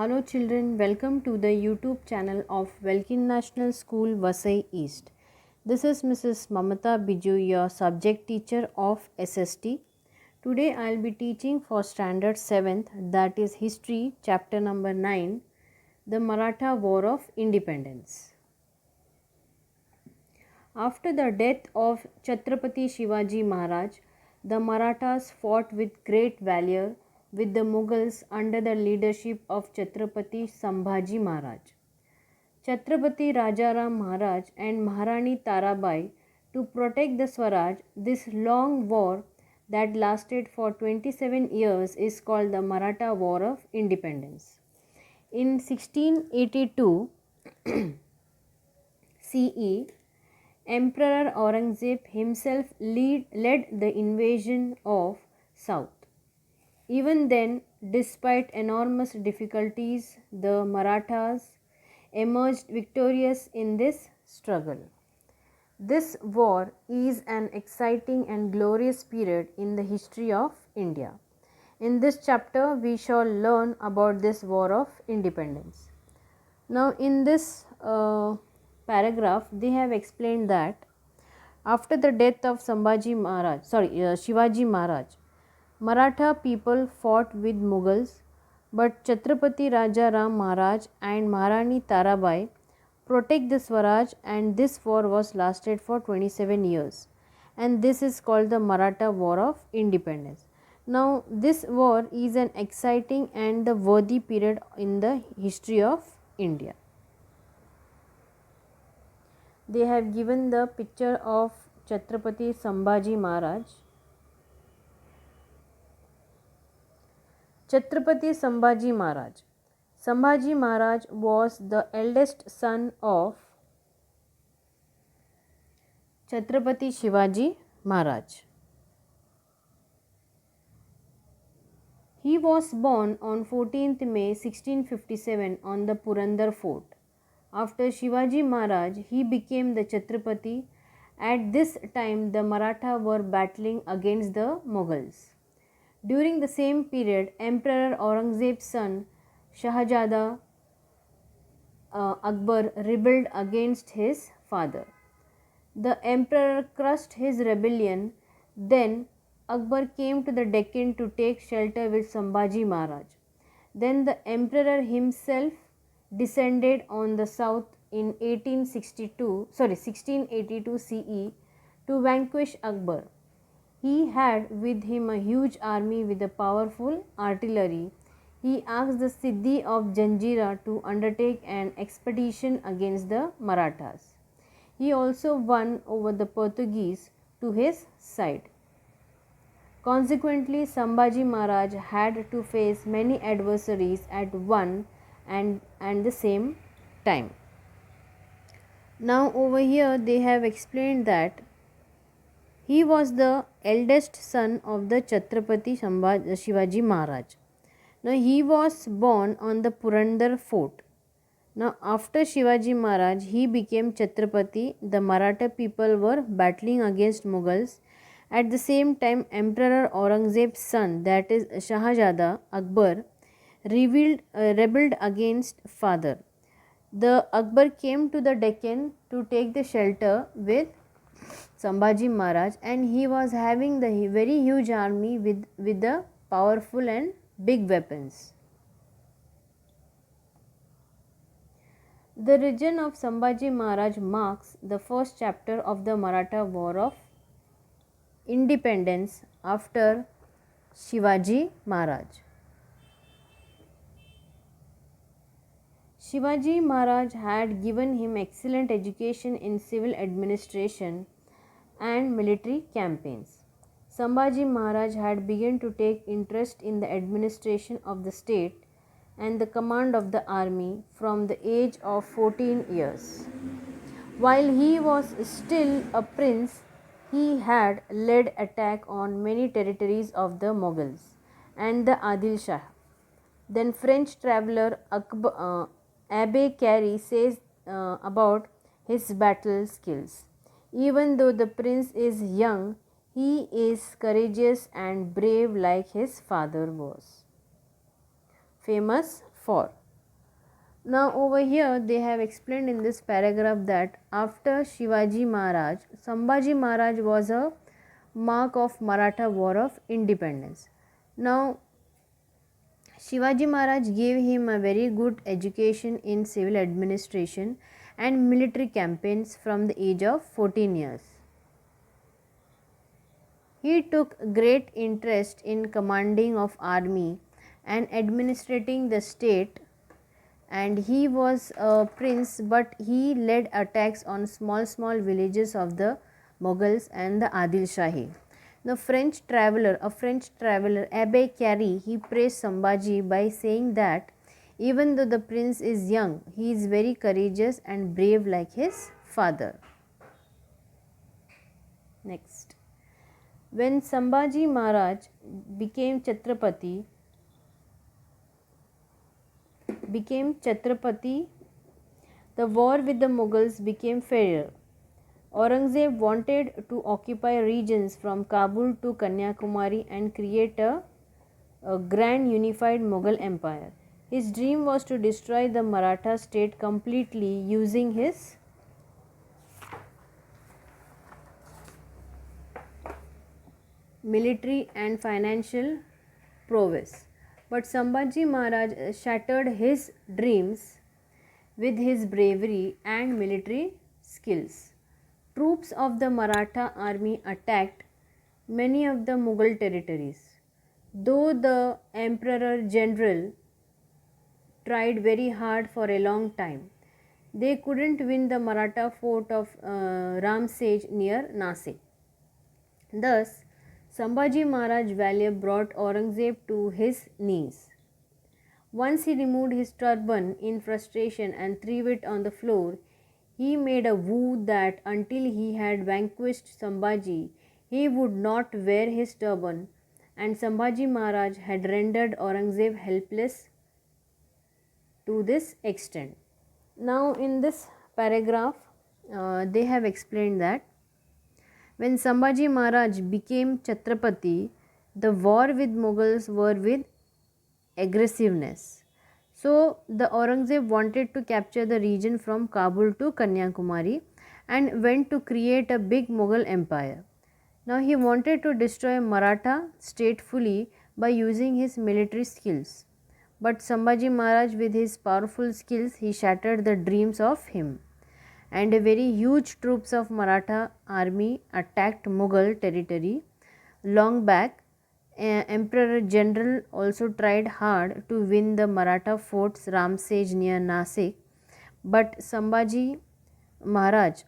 Hello children, welcome to the YouTube channel of Welkin National School, Vasai East. This is Mrs. Mamata Biju, your subject teacher of SST. Today I will be teaching for standard 7th, that is History, chapter number 9, the Maratha War of Independence. After the death of Chhatrapati Shivaji Maharaj, the Marathas fought with great valor with the Mughals under the leadership of Chhatrapati Sambhaji Maharaj. Chhatrapati Rajaram Maharaj and Maharani Tarabai to protect the Swaraj. This long war that lasted for 27 years is called the Maratha War of Independence. In 1682 CE, Emperor Aurangzeb himself led the invasion of South. Even then, despite enormous difficulties, the Marathas emerged victorious in this struggle. This war is an exciting and glorious period in the history of India. In this chapter, we shall learn about this war of independence. Now, in this paragraph, they have explained that after the death of Shivaji Maharaj, Maratha people fought with Mughals, but Chhatrapati Raja Ram Maharaj and Maharani Tarabai protect the Swaraj, and this war was lasted for 27 years, and this is called the Maratha War of Independence. Now, this war is an exciting and the worthy period in the history of India. They have given the picture of Chhatrapati Sambhaji Maharaj. Chhatrapati Sambhaji Maharaj. Sambhaji Maharaj was the eldest son of Chhatrapati Shivaji Maharaj. He was born on 14th May 1657 on the Purandar fort. After Shivaji Maharaj, he became the Chhatrapati. At this time, the Maratha were battling against the Mughals. During the same period, Emperor Aurangzeb's son Shahjada Akbar rebelled against his father. The emperor crushed his rebellion. Then Akbar came to the Deccan to take shelter with Sambhaji Maharaj. Then the emperor himself descended on the south in 1682 CE to vanquish Akbar. He had with him a huge army with a powerful artillery. He asked the Siddhi of Janjira to undertake an expedition against the Marathas. He also won over the Portuguese to his side. Consequently, Sambhaji Maharaj had to face many adversaries at one and the same time. Now, over here they have explained that he was the eldest son of the Chhatrapati Shivaji Maharaj. Now, he was born on the Purandar fort. Now, after Shivaji Maharaj, he became Chhatrapati. The Maratha people were battling against Mughals. At the same time, Emperor Aurangzeb's son, that is Shahjada Akbar, rebelled against father. The Akbar came to the Deccan to take the shelter with Sambhaji Maharaj, and he was having the very huge army with the powerful and big weapons. The region of Sambhaji Maharaj marks the first chapter of the Maratha War of Independence after Shivaji Maharaj. Shivaji Maharaj had given him excellent education in civil administration and military campaigns. Sambhaji Maharaj had begun to take interest in the administration of the state and the command of the army from the age of 14 years. While he was still a prince, he had led attack on many territories of the Mughals and the Adil Shah. Then French traveller Abbe Carey says about his battle skills. Even though the prince is young, he is courageous and brave like his father was. Famous for Now over here they have explained in this paragraph that after Shivaji Maharaj, Sambhaji Maharaj was a mark of Maratha War of Independence. Now Shivaji Maharaj gave him a very good education in civil administration and military campaigns from the age of 14 years. He took great interest in commanding of army and administrating the state, and he was a prince, but he led attacks on small villages of the Mughals and the Adil Shahi. A French traveler, Abbe Carey, he praised Sambhaji by saying that even though the prince is young, he is very courageous and brave like his father. Next. When Sambhaji Maharaj became Chhatrapati, the war with the Mughals became fairer. Aurangzeb wanted to occupy regions from Kabul to Kanyakumari and create a grand unified Mughal empire. His dream was to destroy the Maratha state completely using his military and financial prowess. But Sambhaji Maharaj shattered his dreams with his bravery and military skills. Troops of the Maratha army attacked many of the Mughal territories. Though the Emperor General tried very hard for a long time, they couldn't win the Maratha fort of Ramsej near Nasik. Thus, Sambhaji Maharaj's valor brought Aurangzeb to his knees. Once he removed his turban in frustration and threw it on the floor, he made a vow that until he had vanquished Sambhaji, he would not wear his turban, and Sambhaji Maharaj had rendered Aurangzeb helpless to this extent. Now, in this paragraph, they have explained that when Sambhaji Maharaj became Chhatrapati, the war with Mughals were with aggressiveness. So, the Aurangzeb wanted to capture the region from Kabul to Kanyakumari and went to create a big Mughal empire. Now, he wanted to destroy Maratha state fully by using his military skills. But Sambhaji Maharaj, with his powerful skills, he shattered the dreams of him. And a very huge troops of Maratha army attacked Mughal territory long back. Emperor General also tried hard to win the Maratha forts Ramsej near Nasik, but Sambhaji Maharaj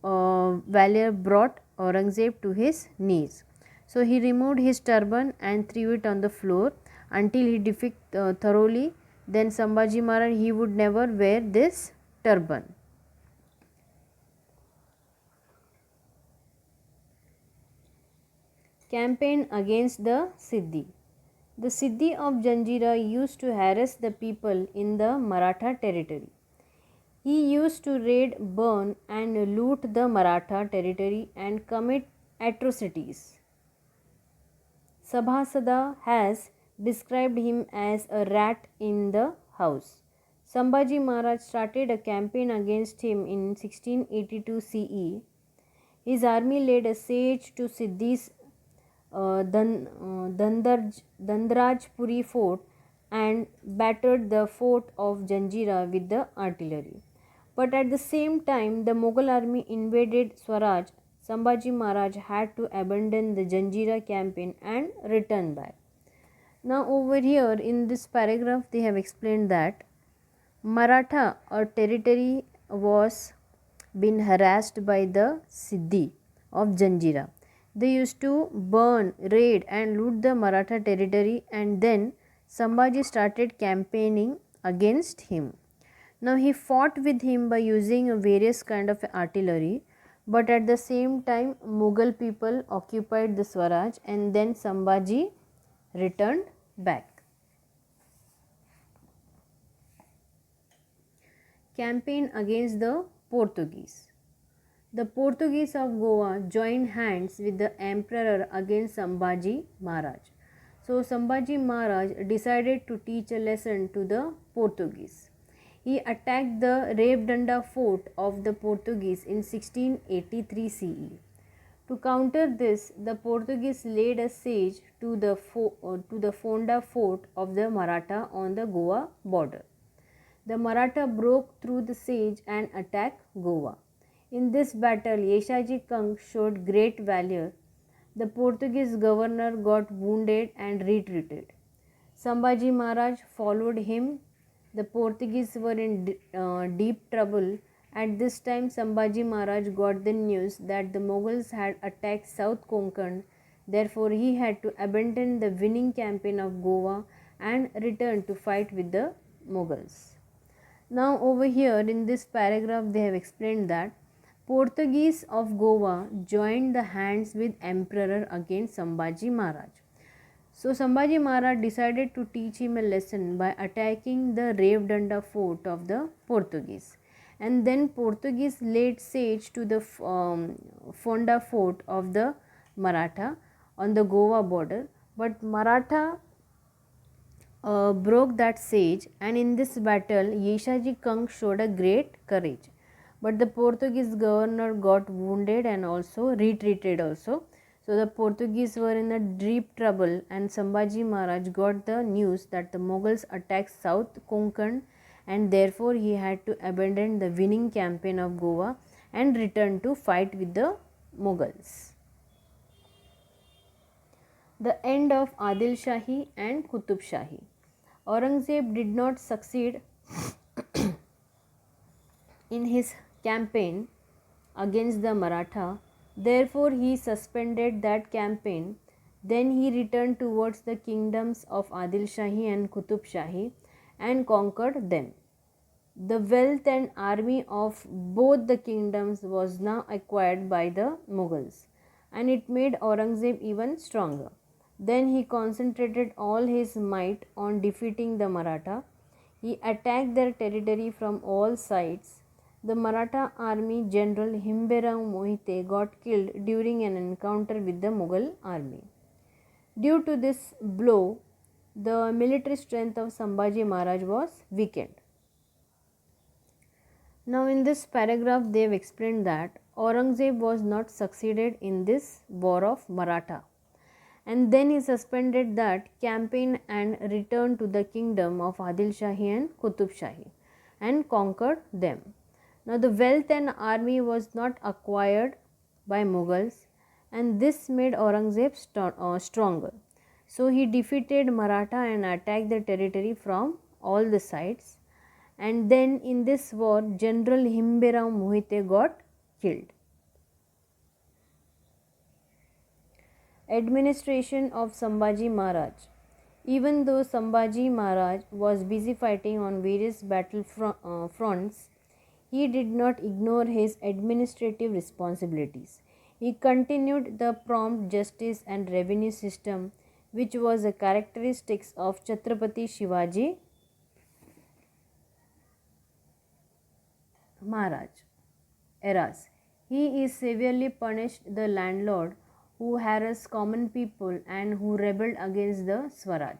valor brought Aurangzeb to his knees. So he removed his turban and threw it on the floor until he defeated thoroughly. Then Sambhaji Maharaj, he would never wear this turban. Campaign against the Siddhi. The Siddhi of Janjira used to harass the people in the Maratha territory. He used to raid, burn and loot the Maratha territory and commit atrocities. Sabhasada has described him as a rat in the house. Sambhaji Maharaj started a campaign against him in 1682 CE. His army laid a siege to Siddhi's Dandrajpuri fort and battered the fort of Janjira with the artillery. But at the same time, the Mughal army invaded Swaraj. Sambhaji Maharaj had to abandon the Janjira campaign and return back. Now, over here in this paragraph, they have explained that Maratha or territory was been harassed by the Siddhi of Janjira. They used to burn, raid and loot the Maratha territory, and then Sambhaji started campaigning against him. Now he fought with him by using various kind of artillery, but at the same time Mughal people occupied the Swaraj and then Sambhaji returned back. Campaign against the Portuguese. The Portuguese of Goa joined hands with the emperor against Sambhaji Maharaj. So Sambhaji Maharaj decided to teach a lesson to the Portuguese. He attacked the Ravdanda fort of the Portuguese in 1683 CE. To counter this, the Portuguese laid a siege to the Fonda fort of the Maratha on the Goa border. The Maratha broke through the siege and attacked Goa. In this battle, Yeshaji Kang showed great valor. The Portuguese governor got wounded and retreated. Sambhaji Maharaj followed him. The Portuguese were in deep trouble. At this time, Sambhaji Maharaj got the news that the Mughals had attacked South Konkan. Therefore, he had to abandon the winning campaign of Goa and return to fight with the Mughals. Now, over here in this paragraph, they have explained that Portuguese of Goa joined the hands with Emperor against Sambhaji Maharaj. So Sambhaji Maharaj decided to teach him a lesson by attacking the Ravdanda fort of the Portuguese. And then Portuguese laid siege to the Fonda fort of the Maratha on the Goa border. But Maratha broke that siege, and in this battle Yeshaji Kang showed a great courage. But the Portuguese governor got wounded and also retreated also. So the Portuguese were in a deep trouble, and Sambhaji Maharaj got the news that the Mughals attacked South Konkan, and therefore he had to abandon the winning campaign of Goa and return to fight with the Mughals. The end of Adil Shahi and Qutub Shahi. Aurangzeb did not succeed in his campaign against the Maratha. Therefore, he suspended that campaign. Then he returned towards the kingdoms of Adil Shahi and Qutub Shahi and conquered them. The wealth and army of both the kingdoms was now acquired by the Mughals, and it made Aurangzeb even stronger. Then he concentrated all his might on defeating the Maratha. He attacked their territory from all sides. The Maratha army general Himberao Mohite got killed during an encounter with the Mughal army. Due to this blow, the military strength of Sambhaji Maharaj was weakened. Now in this paragraph they have explained that Aurangzeb was not succeeded in this war of Maratha, and then he suspended that campaign and returned to the kingdom of Adil Shahi and Qutub Shahi and conquered them. Now the wealth and army was not acquired by Mughals, and this made Aurangzeb stronger. So he defeated Maratha and attacked the territory from all the sides. And then in this war, General Himberao Mohite got killed. Administration of Sambhaji Maharaj. Even though Sambhaji Maharaj was busy fighting on various battle fronts, he did not ignore his administrative responsibilities. He continued the prompt justice and revenue system, which was a characteristic of Chhatrapati Shivaji Maharaj eras. He severely punished the landlord who harassed common people and who rebelled against the Swaraj.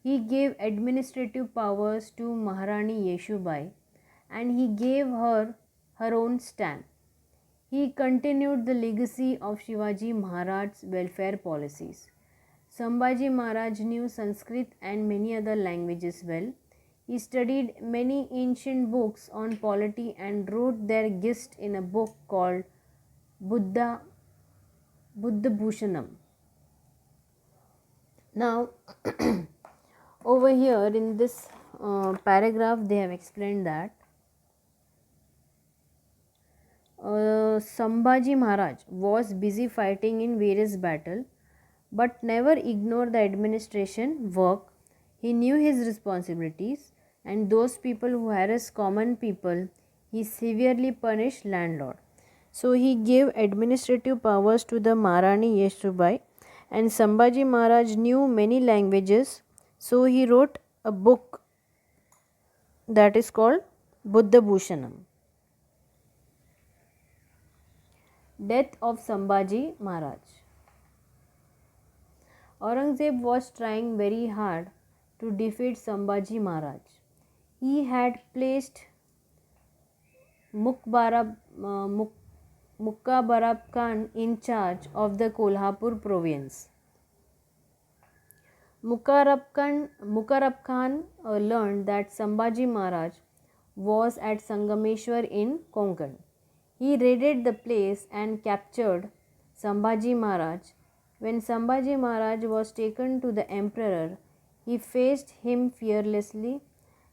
He gave administrative powers to Maharani Yeshubai, and he gave her her own stamp. He continued the legacy of Shivaji Maharaj's welfare policies. Sambhaji Maharaj knew Sanskrit and many other languages well. He studied many ancient books on polity and wrote their gist in a book called Buddha Bhushanam. Now, over here in this paragraph, they have explained that Sambhaji Maharaj was busy fighting in various battles, but never ignored the administration work. He knew his responsibilities, and those people who harass common people, he severely punished landlord. So he gave administrative powers to the Maharani Yeshubai, and Sambhaji Maharaj knew many languages, so he wrote a book that is called Buddha Bhushanam. Death of Sambhaji Maharaj. Aurangzeb was trying very hard to defeat Sambhaji Maharaj. he had placed Mukbarab, Mukkabarab Khan in charge of the Kolhapur province. Mukarab Khan learned that Sambhaji Maharaj was at Sangameshwar in Konkan. He raided the place and captured Sambhaji Maharaj. When Sambhaji Maharaj was taken to the emperor, he faced him fearlessly.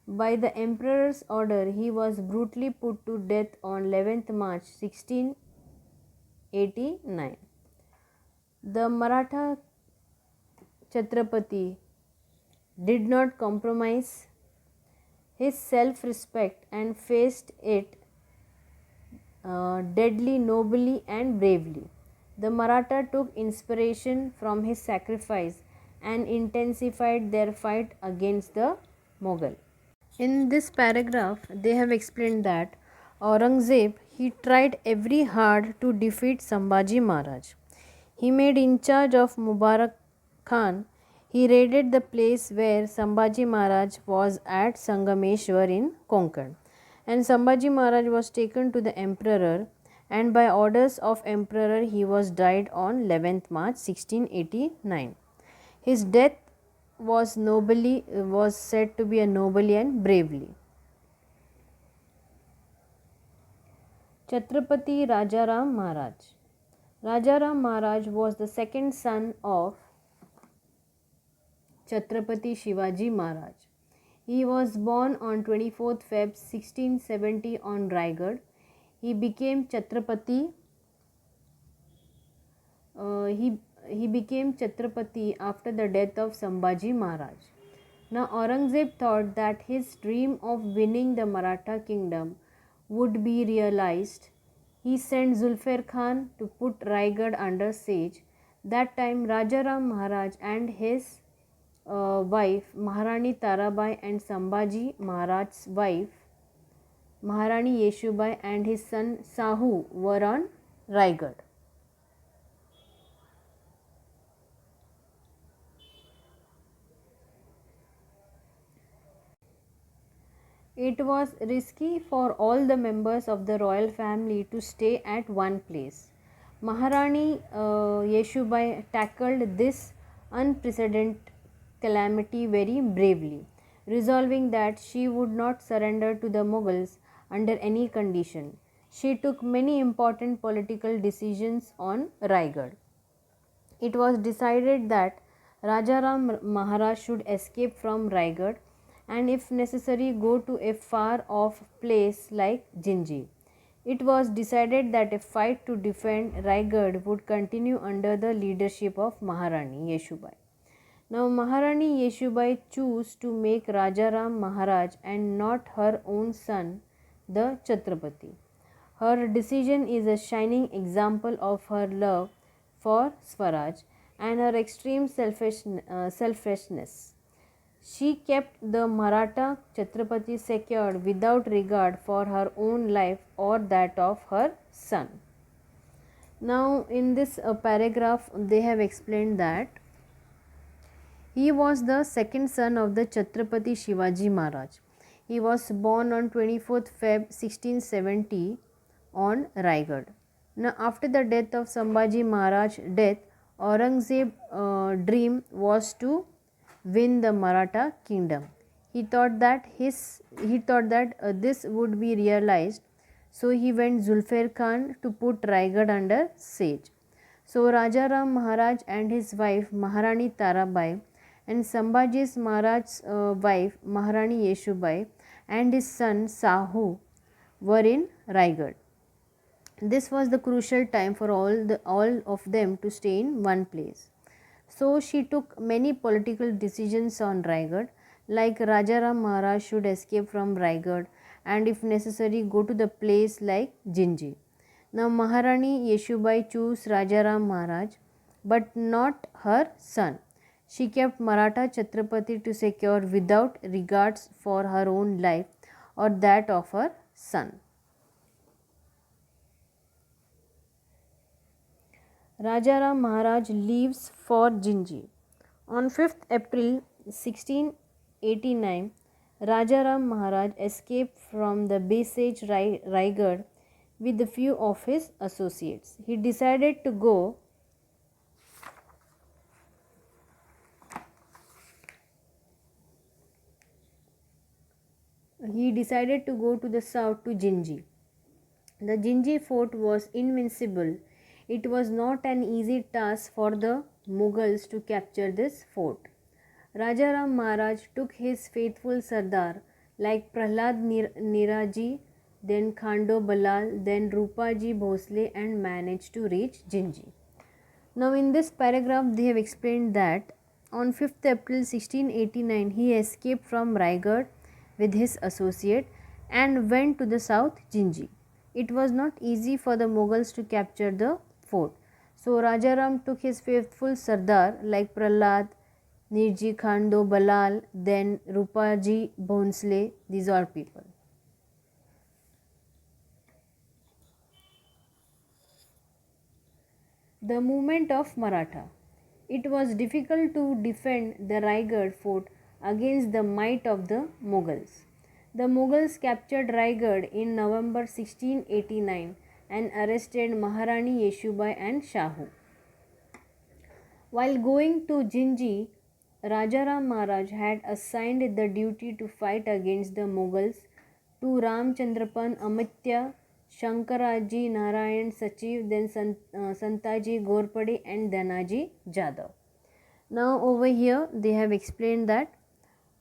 By the emperor's order, he was brutally put to death on 11th March 1689. The Maratha Chhatrapati did not compromise his self-respect and faced it deadly, nobly and bravely. The Maratha took inspiration from his sacrifice and intensified their fight against the Mughal. In this paragraph, they have explained that Aurangzeb, he tried every hard to defeat Sambhaji Maharaj. He made in charge of Mubarak Khan. He raided the place where Sambhaji Maharaj was at Sangameshwar in Konkan. And Sambhaji Maharaj was taken to the emperor, and by orders of emperor he was died on 11th March 1689. His death was said to be a nobly and bravely. Chhatrapati Rajaram Maharaj. Rajaram Maharaj was the second son of Chhatrapati Shivaji Maharaj. He was born on 24th Feb 1670 on Raigad. He became Chhatrapati. He became Chhatrapati after the death of Sambhaji Maharaj. Now Aurangzeb thought that his dream of winning the Maratha kingdom would be realized. He sent Zulfar Khan to put Raigad under siege. That time Rajaram Maharaj and his wife Maharani Tarabai and Sambhaji Maharaj's wife Maharani Yeshubai and his son Sahu were on Raigad. It was risky for all the members of the royal family to stay at one place. Maharani Yeshubai tackled this unprecedented calamity very bravely, resolving that she would not surrender to the Mughals under any condition. She took many important political decisions on Raigad. It was decided that Rajaram Maharaj should escape from Raigad and if necessary go to a far off place like Jinji. It was decided that a fight to defend Raigad would continue under the leadership of Maharani Yeshubai. Now Maharani Yeshubai chose to make Rajaram Maharaj and not her own son the Chhatrapati. Her decision is a shining example of her love for Swaraj and her extreme selfishness. She kept the Maratha Chhatrapati secured without regard for her own life or that of her son. Now in this paragraph they have explained that he was the second son of the Chhatrapati Shivaji Maharaj. He was born on 24th Feb 1670 on Raigad. Now after the death of Sambhaji Maharaj Aurangzeb's dream was to win the Maratha kingdom. He thought that this would be realized, so he went Zulfar Khan to put Raigad under siege. So Rajaram Maharaj and his wife Maharani Tarabai and Sambhaji Maharaj's wife Maharani Yeshubai and his son Sahu were in Raigad. This was the crucial time for all of them to stay in one place. So she took many political decisions on Raigad, like Rajaram Maharaj should escape from Raigad and if necessary go to the place like Jinji. Now Maharani Yeshubai chose Rajaram Maharaj but not her son. She kept Maratha Chhatrapati to secure without regards for her own life or that of her son. Rajaram Maharaj leaves for Jinji. On 5th April 1689, Rajaram Maharaj escaped from the besieged Raigad with a few of his associates. He decided to go to the south to Jinji. The Jinji fort was invincible. It was not an easy task for the Mughals to capture this fort. Rajaram Maharaj took his faithful Sardar like Prahlad Niraji, then Khando Balal, then Rupaji Bhosle and managed to reach Jinji. Now in this paragraph they have explained that on 5th April 1689 he escaped from Raigad with his associate and went to the south Jinji. It was not easy for the Mughals to capture the fort. So Rajaram took his faithful Sardar like Prahlad, Nirji Khando Balal, then Rupaji Bhonsle, these are people. The movement of Maratha. It was difficult to defend the Raigad fort against the might of the Mughals. The Mughals captured Raigad in November 1689 and arrested Maharani Yeshubai and Shahu. While going to Jinji, Rajaram Maharaj had assigned the duty to fight against the Mughals to Ramchandrapan Amitya, Shankaraji Narayan Sachiv, then Santaji Gorpade and Danaji Jadhav. Now over here they have explained that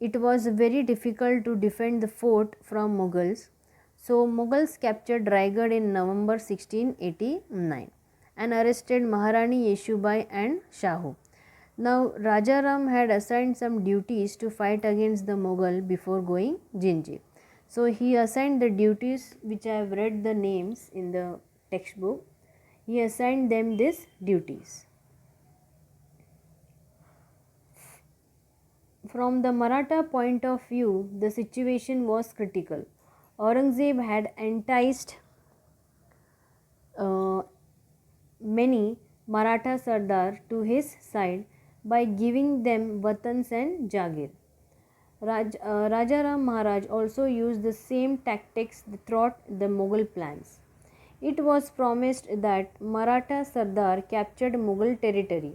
it was very difficult to defend the fort from Mughals. So Mughals captured Raigad in November 1689 and arrested Maharani Yeshubai and Shahu. Now Rajaram had assigned some duties to fight against the Mughal before going Jinji. So he assigned the duties which I have read the names in the textbook. He assigned them these duties. From the Maratha point of view, the situation was critical. Aurangzeb had enticed many Maratha Sardar to his side by giving them watans and jagir. Rajaram Maharaj also used the same tactics throughout the Mughal plans. It was promised that Maratha Sardar captured Mughal territory.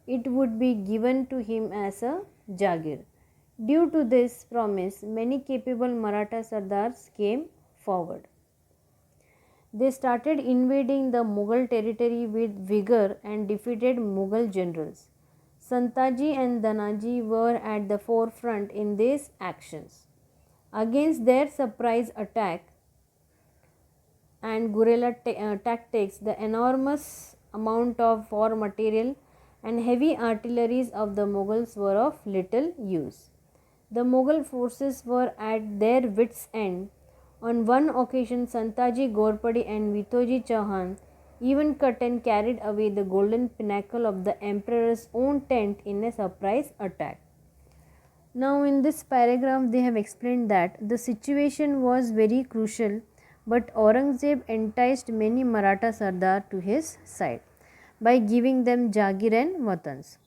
It would be given to him as a jagir. Due to this promise, many capable Maratha Sardars came forward. They started invading the Mughal territory with vigor and defeated Mughal generals. Santaji and Danaji were at the forefront in these actions. Against their surprise attack and guerrilla tactics, the enormous amount of war material and heavy artilleries of the Mughals were of little use. The Mughal forces were at their wits' end. On one occasion, Santaji Gorpade and Vitoji Chauhan even cut and carried away the golden pinnacle of the emperor's own tent in a surprise attack. Now in this paragraph they have explained that the situation was very crucial, but Aurangzeb enticed many Maratha Sardar to his side by giving them jagir and watans.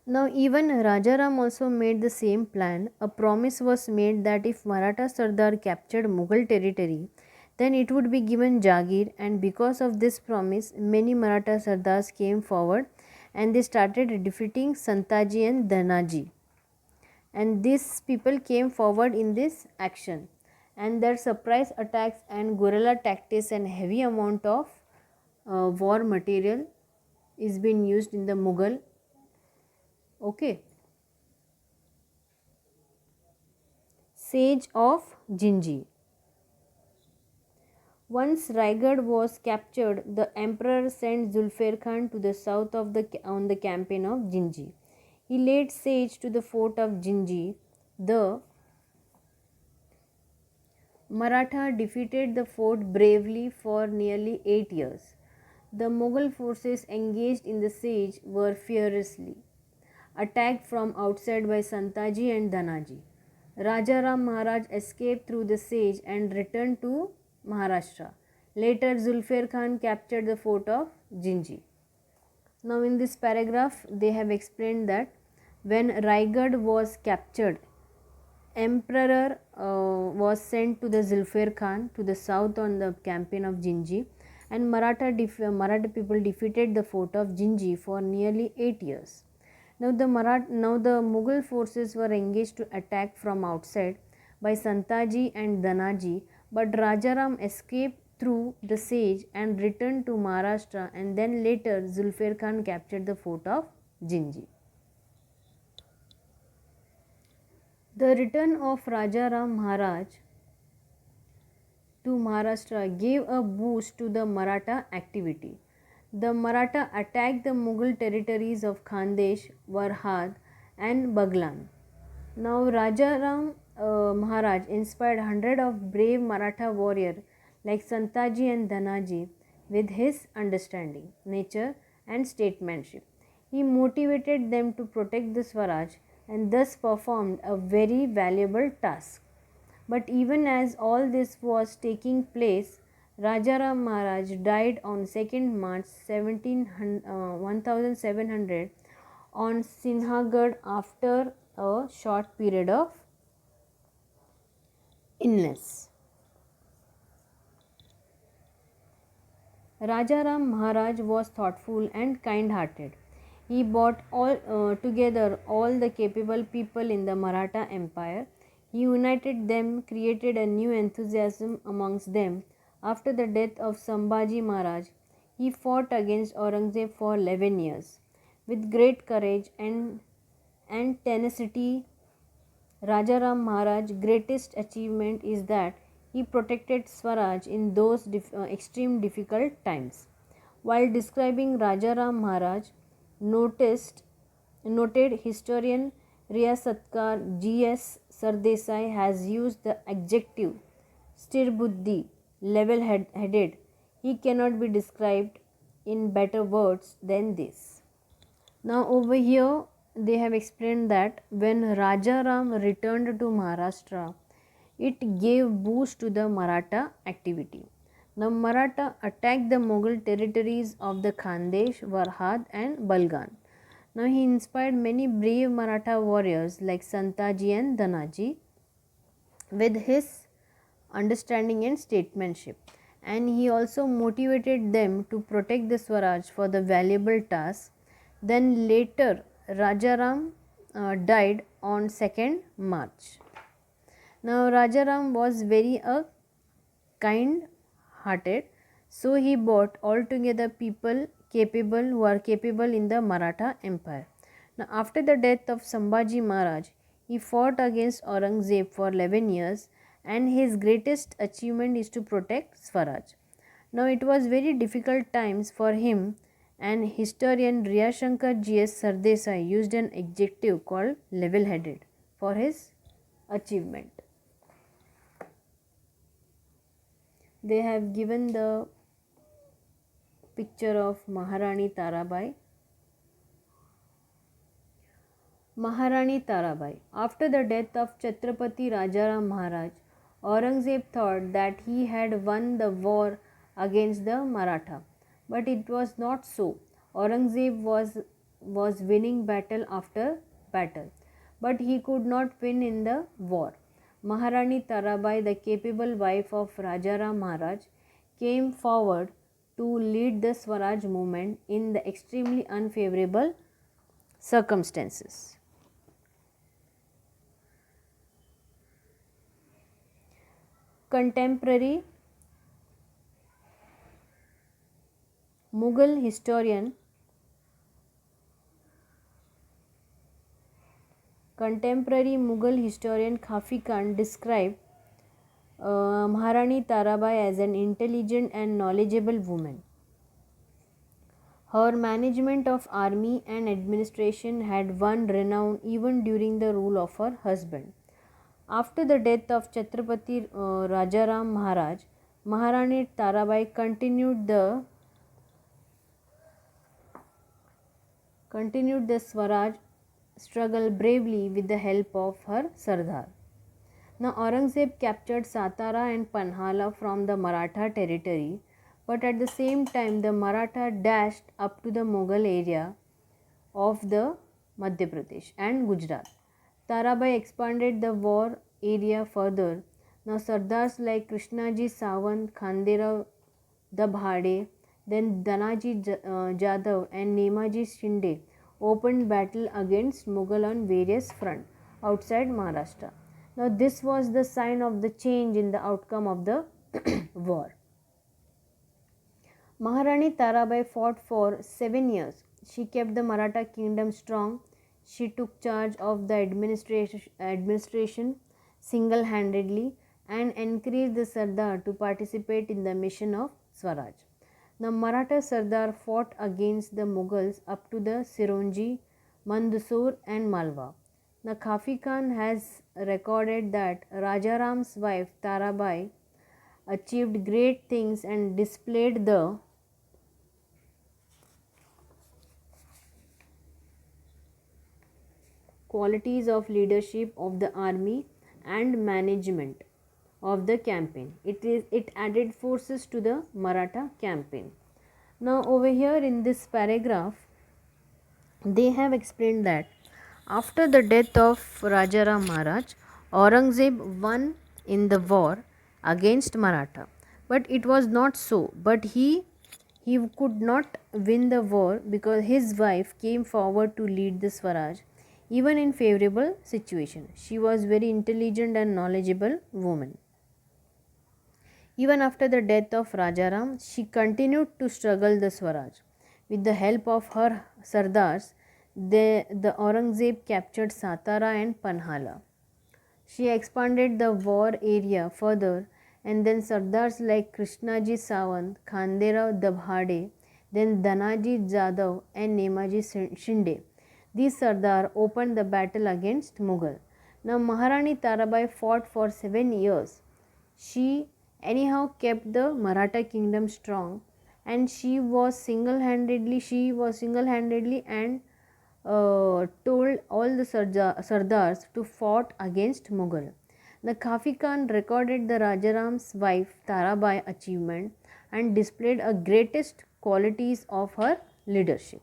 Now even Rajaram also made the same plan. A promise was made that if Maratha Sardar captured Mughal territory, then it would be given jagir, and because of this promise many Maratha Sardars came forward and they started defeating Santaji and Danaji. And these people came forward in this action, and their surprise attacks and guerrilla tactics and heavy amount of war material is being used in the Mughal. Okay. Siege of Jinji. Once Raigad was captured, the emperor sent Zulfir Khan to the south on the campaign of Jinji. He laid siege to the fort of Jinji. The Maratha defeated the fort bravely for nearly 8 years. The Mughal forces engaged in the siege were furiously attacked from outside by Santaji and Danaji. Rajaram Maharaj escaped through the siege and returned to Maharashtra. Later, Zulfir Khan captured the fort of Jinji. Now, in this paragraph, they have explained that when Raigad was captured, Emperor was sent to the Zulfir Khan to the south on the campaign of Jinji, and Maratha people defeated the fort of Jinji for nearly 8 years. Now the Mughal forces were engaged to attack from outside by Santaji and Danaji, but Rajaram escaped through the siege and returned to Maharashtra, and then later Zulfir Khan captured the fort of Jinji. The return of Rajaram Maharaj to Maharashtra gave a boost to the Maratha activity. The Maratha attacked the Mughal territories of Khandesh, Warhad, and Baglan. Now Rajaram Maharaj inspired hundreds of brave Maratha warriors like Santaji and Dhanaji with his understanding, nature, and statesmanship. He motivated them to protect the Swaraj and thus performed a very valuable task. But even as all this was taking place, Rajaram Maharaj died on 2nd March 1700 on Sinhagad after a short period of illness. Rajaram Maharaj was thoughtful and kind-hearted. He brought together all the capable people in the Maratha Empire. He united them, created a new enthusiasm amongst them. After the death of Sambhaji Maharaj, he fought against Aurangzeb for 11 years. With great courage and tenacity, Rajaram Maharaj's greatest achievement is that he protected Swaraj in those extreme difficult times. While describing Rajaram Maharaj, noted historian Riyasatkar G.S. Sardesai has used the adjective sthir-buddhi, level-headed. He cannot be described in better words than this. Now over here they have explained that when Rajaram returned to Maharashtra, it gave boost to the Maratha activity. Now Maratha attacked the Mughal territories of the Khandesh, Warhad and Balgan. Now he inspired many brave Maratha warriors like Santaji and Dhanaji with his understanding and statesmanship, and he also motivated them to protect the Swaraj for the valuable task. Then later Rajaram died on 2nd March. Now Rajaram was very kind hearted, so he brought altogether people who are capable in the Maratha Empire. Now after the death of Sambhaji Maharaj, he fought against Aurangzeb for 11 years, and his greatest achievement is to protect Swaraj. Now it was very difficult times for him, and historian Riyashankar G.S. Sardesai used an adjective called level-headed for his achievement. They have given the picture of Maharani Tarabai. Maharani Tarabai. After the death of Chhatrapati Rajaram Maharaj, Aurangzeb thought that he had won the war against the Maratha. But it was not so. Aurangzeb was winning battle after battle, but he could not win in the war. Maharani Tarabai, the capable wife of Rajaram Maharaj, came forward to lead the Swaraj movement in the extremely unfavorable circumstances. Contemporary Mughal historian Khafi Khan described Maharani Tarabai as an intelligent and knowledgeable woman. Her management of army and administration had won renown even during the rule of her husband. After the death of Chhatrapati Rajaram Maharaj, Maharani Tarabai continued the Swaraj struggle bravely with the help of her Sardar. Now Aurangzeb captured Satara and Panhala from the Maratha territory, but at the same time the Maratha dashed up to the Mughal area of the Madhya Pradesh and Gujarat. Tarabai expanded the war area further. Now Sardars like Krishnaji Sawant, Khanderao Dabhade, then Danaji Jadhav and Nemaji Shinde opened battle against Mughal on various fronts outside Maharashtra. Now this was the sign of the change in the outcome of the war. Maharani Tarabai fought for 7 years. She kept the Maratha kingdom strong. She took charge of the administration single handedly and encouraged the Sardar to participate in the mission of Swaraj. The Maratha Sardar fought against the Mughals up to the Sironji, Mandsaur, and Malwa. The Khafi Khan has recorded that Rajaram's wife Tarabai achieved great things and displayed the qualities of leadership of the army and management of the campaign. It added forces to the Maratha campaign. Now over here in this paragraph they have explained that after the death of Rajaram Maharaj, Aurangzeb won in the war against Maratha. But it was not so. But he could not win the war because his wife came forward to lead the Swaraj even in favorable situation. She was very intelligent and knowledgeable woman. Even after the death of Rajaram, she continued to struggle the Swaraj. With the help of her Sardars, the Aurangzeb captured Satara and Panhala. She expanded the war area further, and then Sardars like Krishnaji Sawant, Khanderao Dabhade, then Danaji Jadhav and Nemaji Shinde. These Sardar opened the battle against Mughal. Now Maharani Tarabai fought for 7 years. She anyhow kept the Maratha kingdom strong, and she was single-handedly and told all the Sardars to fought against Mughal. The Khafi Khan recorded the Rajaram's wife Tarabai achievement and displayed a greatest qualities of her leadership.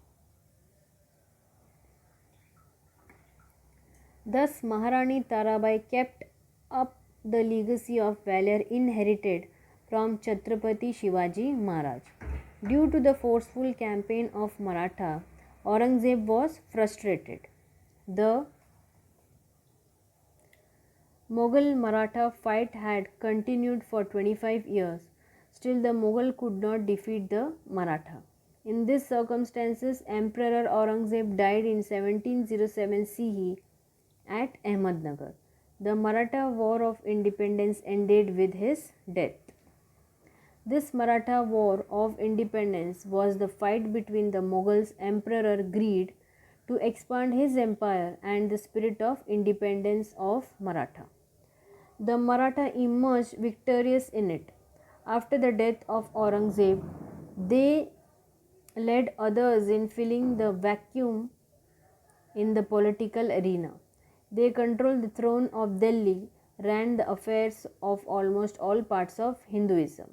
Thus Maharani Tarabai kept up the legacy of valor inherited from Chhatrapati Shivaji Maharaj. Due to the forceful campaign of Maratha, Aurangzeb was frustrated. The Mughal-Maratha fight had continued for 25 years. Still the Mughal could not defeat the Maratha. In these circumstances, Emperor Aurangzeb died in 1707 CE at Ahmednagar. The Maratha War of Independence ended with his death. This Maratha War of Independence was the fight between the Mughals' Emperor greed to expand his empire and the spirit of independence of Maratha. The Maratha emerged victorious in it. After the death of Aurangzeb, they led others in filling the vacuum in the political arena. They controlled the throne of Delhi, ran the affairs of almost all parts of Hindustan,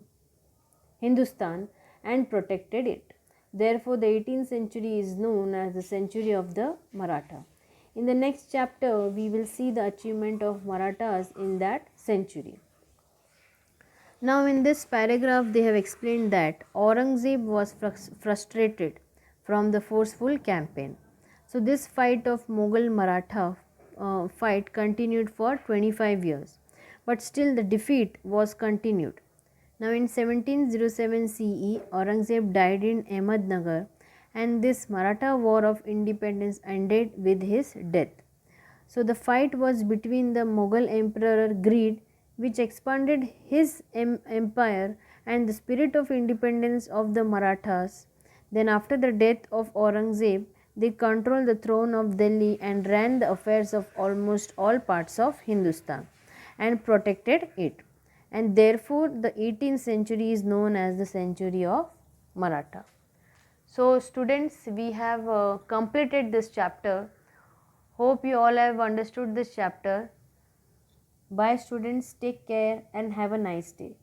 and protected it. Therefore, the 18th century is known as the century of the Maratha. In the next chapter, we will see the achievement of Marathas in that century. Now, in this paragraph, they have explained that Aurangzeb was frustrated from the forceful campaign. So, this fight of Mughal Maratha fight continued for 25 years, but still the defeat was continued. Now, in 1707 CE, Aurangzeb died in Ahmednagar, and this Maratha War of Independence ended with his death. So, the fight was between the Mughal Emperor greed, which expanded his empire, and the spirit of independence of the Marathas. Then, after the death of Aurangzeb, they controlled the throne of Delhi and ran the affairs of almost all parts of Hindustan and protected it. And therefore, the 18th century is known as the century of Maratha. So, students, we have completed this chapter. Hope you all have understood this chapter. Bye students, take care and have a nice day.